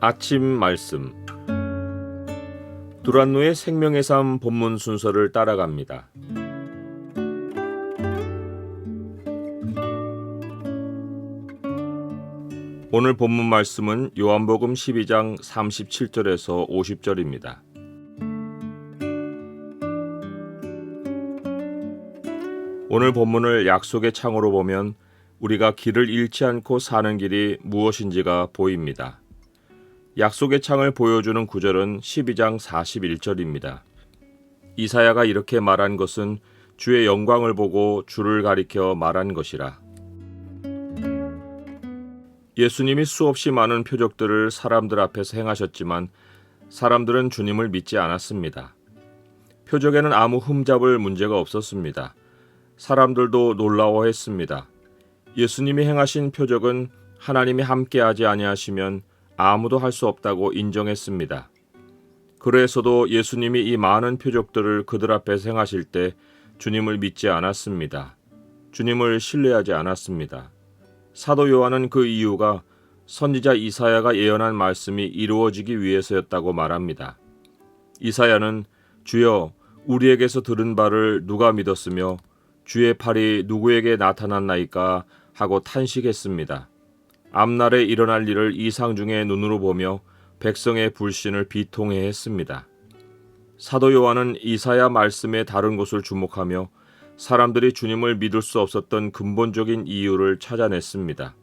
아침 말씀 두란노의 생명의 삶 본문 순서를 따라갑니다. 오늘 본문 말씀은 요한복음 12장 37절에서 50절입니다. 오늘 본문을 약속의 창으로 보면 우리가 길을 잃지 않고 사는 길이 무엇인지가 보입니다. 약속의 창을 보여주는 구절은 12장 41절입니다. 이사야가 이렇게 말한 것은 주의 영광을 보고 주를 가리켜 말한 것이라. 예수님이 수없이 많은 표적들을 사람들 앞에서 행하셨지만 사람들은 주님을 믿지 않았습니다. 표적에는 아무 흠잡을 문제가 없었습니다. 사람들도 놀라워했습니다. 예수님이 행하신 표적은 하나님이 함께하지 아니하시면 아무도 할 수 없다고 인정했습니다. 그래서도 예수님이 이 많은 표적들을 그들 앞에서 행하실 때 주님을 믿지 않았습니다. 주님을 신뢰하지 않았습니다. 사도 요한은 그 이유가 선지자 이사야가 예언한 말씀이 이루어지기 위해서였다고 말합니다. 이사야는 주여 우리에게서 들은 바를 누가 믿었으며 주의 팔이 누구에게 나타났나이까 하고 탄식했습니다. 앞날에 일어날 일을 이상 중에 눈으로 보며 백성의 불신을 비통해 했습니다. 사도 요한은 이사야 말씀의 다른 곳을 주목하며 사람들이 주님을 믿을 수 없었던 근본적인 이유를 찾아냈습니다.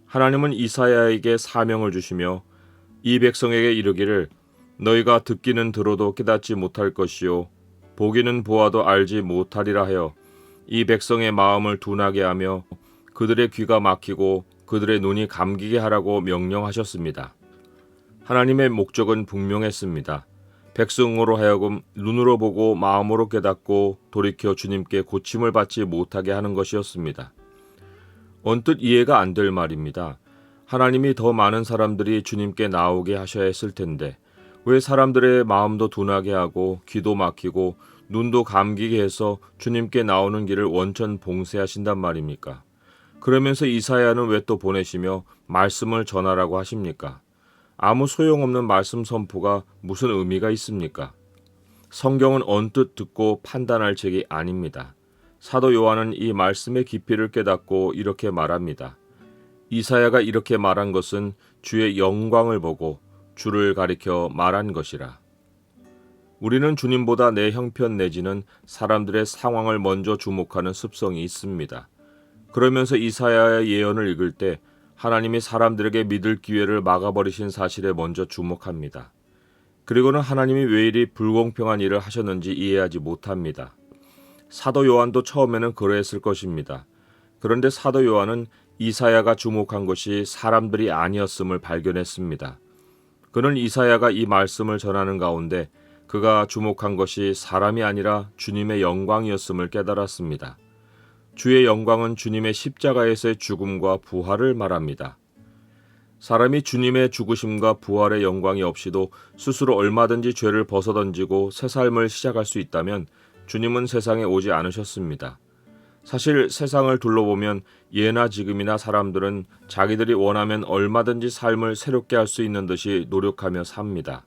하나님은 이사야에게 사명을 주시며 이 백성에게 이르기를 너희가 듣기는 들어도 깨닫지 못할 것이요 보기는 보아도 알지 못하리라 하여 이 백성의 마음을 둔하게 하며 그들의 귀가 막히고 그들의 눈이 감기게 하라고 명령하셨습니다. 하나님의 목적은 분명했습니다. 백성으로 하여금 눈으로 보고 마음으로 깨닫고 돌이켜 주님께 고침을 받지 못하게 하는 것이었습니다. 언뜻 이해가 안 될 말입니다. 하나님이 더 많은 사람들이 주님께 나오게 하셔야 했을 텐데 왜 사람들의 마음도 둔하게 하고 귀도 막히고 눈도 감기게 해서 주님께 나오는 길을 원천 봉쇄하신단 말입니까? 그러면서 이사야는 왜 또 보내시며 말씀을 전하라고 하십니까? 아무 소용없는 말씀 선포가 무슨 의미가 있습니까? 성경은 언뜻 듣고 판단할 책이 아닙니다. 사도 요한은 이 말씀의 깊이를 깨닫고 이렇게 말합니다. 이사야가 이렇게 말한 것은 주의 영광을 보고 주를 가리켜 말한 것이라. 우리는 주님보다 내 형편 내지는 사람들의 상황을 먼저 주목하는 습성이 있습니다. 그러면서 이사야의 예언을 읽을 때 하나님이 사람들에게 믿을 기회를 막아버리신 사실에 먼저 주목합니다. 그리고는 하나님이 왜 이리 불공평한 일을 하셨는지 이해하지 못합니다. 사도 요한도 처음에는 그러했을 것입니다. 그런데 사도 요한은 이사야가 주목한 것이 사람들이 아니었음을 발견했습니다. 그는 이사야가 이 말씀을 전하는 가운데 그가 주목한 것이 사람이 아니라 주님의 영광이었음을 깨달았습니다. 주의 영광은 주님의 십자가에서의 죽음과 부활을 말합니다. 사람이 주님의 죽으심과 부활의 영광이 없이도 스스로 얼마든지 죄를 벗어던지고 새 삶을 시작할 수 있다면 주님은 세상에 오지 않으셨습니다. 사실 세상을 둘러보면 예나 지금이나 사람들은 자기들이 원하면 얼마든지 삶을 새롭게 할 수 있는 듯이 노력하며 삽니다.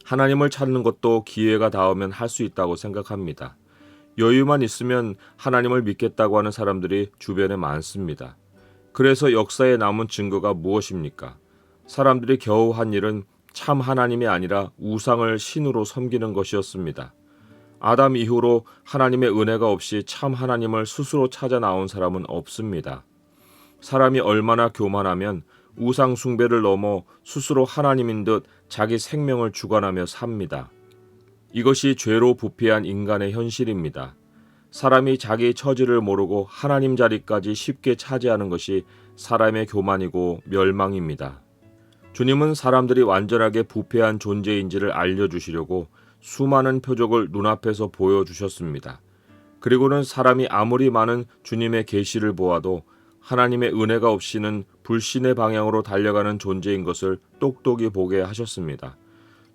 하나님을 찾는 것도 기회가 닿으면 할 수 있다고 생각합니다. 여유만 있으면 하나님을 믿겠다고 하는 사람들이 주변에 많습니다. 그래서 역사에 남은 증거가 무엇입니까? 사람들이 겨우 한 일은 참 하나님이 아니라 우상을 신으로 섬기는 것이었습니다. 아담 이후로 하나님의 은혜가 없이 참 하나님을 스스로 찾아 나온 사람은 없습니다. 사람이 얼마나 교만하면 우상 숭배를 넘어 스스로 하나님인 듯 자기 생명을 주관하며 삽니다. 이것이 죄로 부패한 인간의 현실입니다. 사람이 자기 처지를 모르고 하나님 자리까지 쉽게 차지하는 것이 사람의 교만이고 멸망입니다. 주님은 사람들이 완전하게 부패한 존재인지를 알려주시려고 수많은 표적을 눈앞에서 보여주셨습니다. 그리고는 사람이 아무리 많은 주님의 계시를 보아도 하나님의 은혜가 없이는 불신의 방향으로 달려가는 존재인 것을 똑똑히 보게 하셨습니다.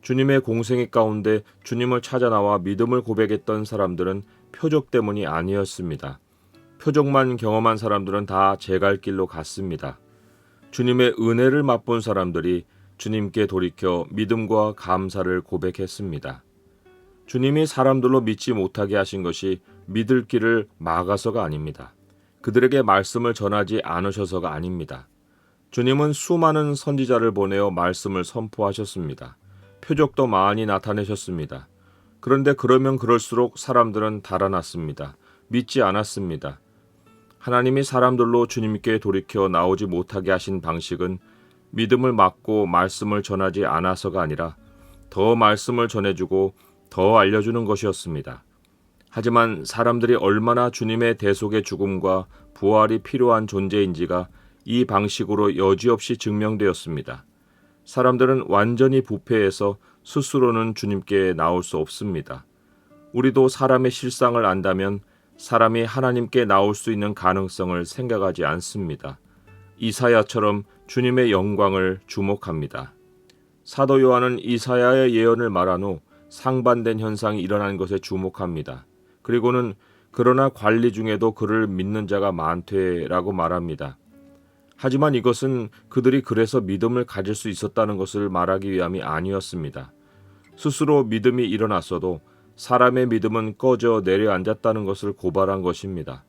주님의 공생애 가운데 주님을 찾아 나와 믿음을 고백했던 사람들은 표적 때문이 아니었습니다. 표적만 경험한 사람들은 다 제 갈 길로 갔습니다. 주님의 은혜를 맛본 사람들이 주님께 돌이켜 믿음과 감사를 고백했습니다. 주님이 사람들로 믿지 못하게 하신 것이 믿을 길을 막아서가 아닙니다. 그들에게 말씀을 전하지 않으셔서가 아닙니다. 주님은 수많은 선지자를 보내어 말씀을 선포하셨습니다. 표적도 많이 나타내셨습니다. 그런데 그러면 그럴수록 사람들은 달아났습니다. 믿지 않았습니다. 하나님이 사람들로 주님께 돌이켜 나오지 못하게 하신 방식은 믿음을 막고 말씀을 전하지 않아서가 아니라 더 말씀을 전해주고 더 알려주는 것이었습니다. 하지만 사람들이 얼마나 주님의 대속의 죽음과 부활이 필요한 존재인지가 이 방식으로 여지없이 증명되었습니다. 사람들은 완전히 부패해서 스스로는 주님께 나올 수 없습니다. 우리도 사람의 실상을 안다면 사람이 하나님께 나올 수 있는 가능성을 생각하지 않습니다. 이사야처럼 주님의 영광을 주목합니다. 사도 요한은 이사야의 예언을 말한 후 상반된 현상이 일어난 것에 주목합니다. 그리고는 그러나 관리 중에도 그를 믿는 자가 많되라고 말합니다. 하지만 이것은 그들이 그래서 믿음을 가질 수 있었다는 것을 말하기 위함이 아니었습니다. 스스로 믿음이 일어났어도 사람의 믿음은 꺼져 내려앉았다는 것을 고발한 것입니다.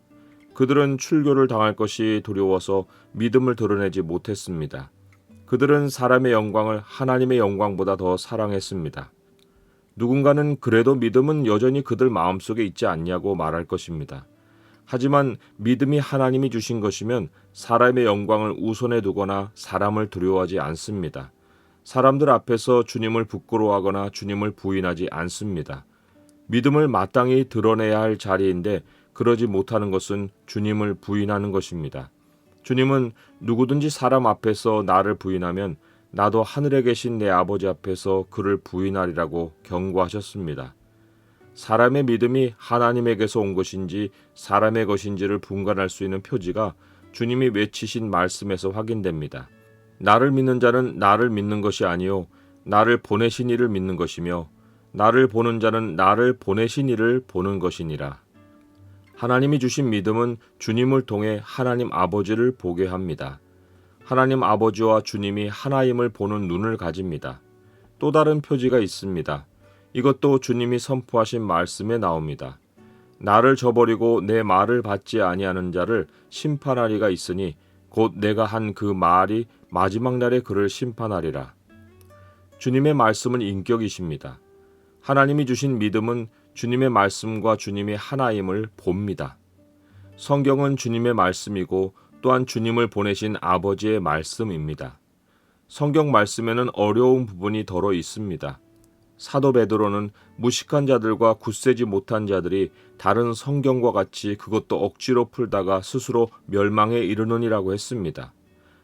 그들은 출교를 당할 것이 두려워서 믿음을 드러내지 못했습니다. 그들은 사람의 영광을 하나님의 영광보다 더 사랑했습니다. 누군가는 그래도 믿음은 여전히 그들 마음속에 있지 않냐고 말할 것입니다. 하지만 믿음이 하나님이 주신 것이면 사람의 영광을 우선에 두거나 사람을 두려워하지 않습니다. 사람들 앞에서 주님을 부끄러워하거나 주님을 부인하지 않습니다. 믿음을 마땅히 드러내야 할 자리인데 그러지 못하는 것은 주님을 부인하는 것입니다. 주님은 누구든지 사람 앞에서 나를 부인하면 나도 하늘에 계신 내 아버지 앞에서 그를 부인하리라고 경고하셨습니다. 사람의 믿음이 하나님에게서 온 것인지 사람의 것인지를 분간할 수 있는 표지가 주님이 외치신 말씀에서 확인됩니다. 나를 믿는 자는 나를 믿는 것이 아니요 나를 보내신 이를 믿는 것이며 나를 보는 자는 나를 보내신 이를 보는 것이니라. 하나님이 주신 믿음은 주님을 통해 하나님 아버지를 보게 합니다. 하나님 아버지와 주님이 하나임을 보는 눈을 가집니다. 또 다른 표지가 있습니다. 이것도 주님이 선포하신 말씀에 나옵니다. 나를 저버리고 내 말을 받지 아니하는 자를 심판하리가 있으니 곧 내가 한 그 말이 마지막 날에 그를 심판하리라. 주님의 말씀은 인격이십니다. 하나님이 주신 믿음은 주님의 말씀과 주님이 하나임을 봅니다. 성경은 주님의 말씀이고 또한 주님을 보내신 아버지의 말씀입니다. 성경 말씀에는 어려운 부분이 더러 있습니다. 사도 베드로는 무식한 자들과 굳세지 못한 자들이 다른 성경과 같이 그것도 억지로 풀다가 스스로 멸망에 이르느니라고 했습니다.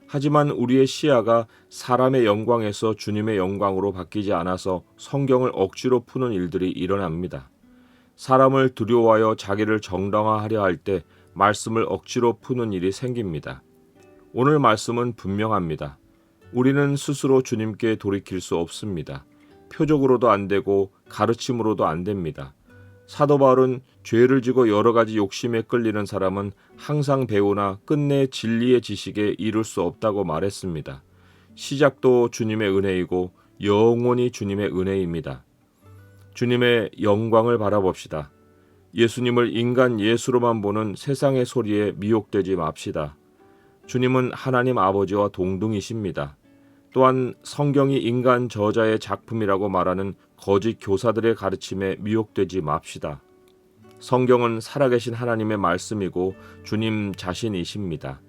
하지만 우리의 시야가 사람의 영광에서 주님의 영광으로 바뀌지 않아서 성경을 억지로 푸는 일들이 일어납니다. 사람을 두려워하여 자기를 정당화하려 할 때 말씀을 억지로 푸는 일이 생깁니다. 오늘 말씀은 분명합니다. 우리는 스스로 주님께 돌이킬 수 없습니다. 표적으로도 안 되고 가르침으로도 안 됩니다. 사도 바울은 죄를 지고 여러 가지 욕심에 끌리는 사람은 항상 배우나 끝내 진리의 지식에 이룰 수 없다고 말했습니다. 시작도 주님의 은혜이고 영원히 주님의 은혜입니다. 주님의 영광을 바라봅시다. 예수님을 인간 예수로만 보는 세상의 소리에 미혹되지 맙시다. 주님은 하나님 아버지와 동등이십니다. 또한 성경이 인간 저자의 작품이라고 말하는 거짓 교사들의 가르침에 미혹되지 맙시다. 성경은 살아계신 하나님의 말씀이고 주님 자신이십니다.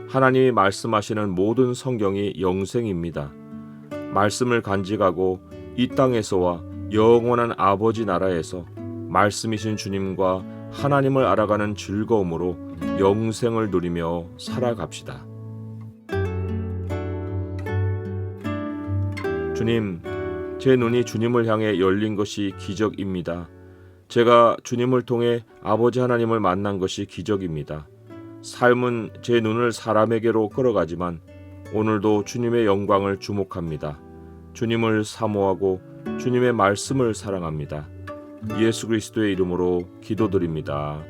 하나님이 말씀하시는 모든 성경이 영생입니다. 말씀을 간직하고 이 땅에서와 영원한 아버지 나라에서 말씀이신 주님과 하나님을 알아가는 즐거움으로 영생을 누리며 살아갑시다. 주님, 제 눈이 주님을 향해 열린 것이 기적입니다. 제가 주님을 통해 아버지 하나님을 만난 것이 기적입니다. 삶은 제 눈을 사람에게로 끌어가지만 오늘도 주님의 영광을 주목합니다. 주님을 사모하고 주님의 말씀을 사랑합니다. 예수 그리스도의 이름으로 기도드립니다.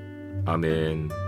아멘.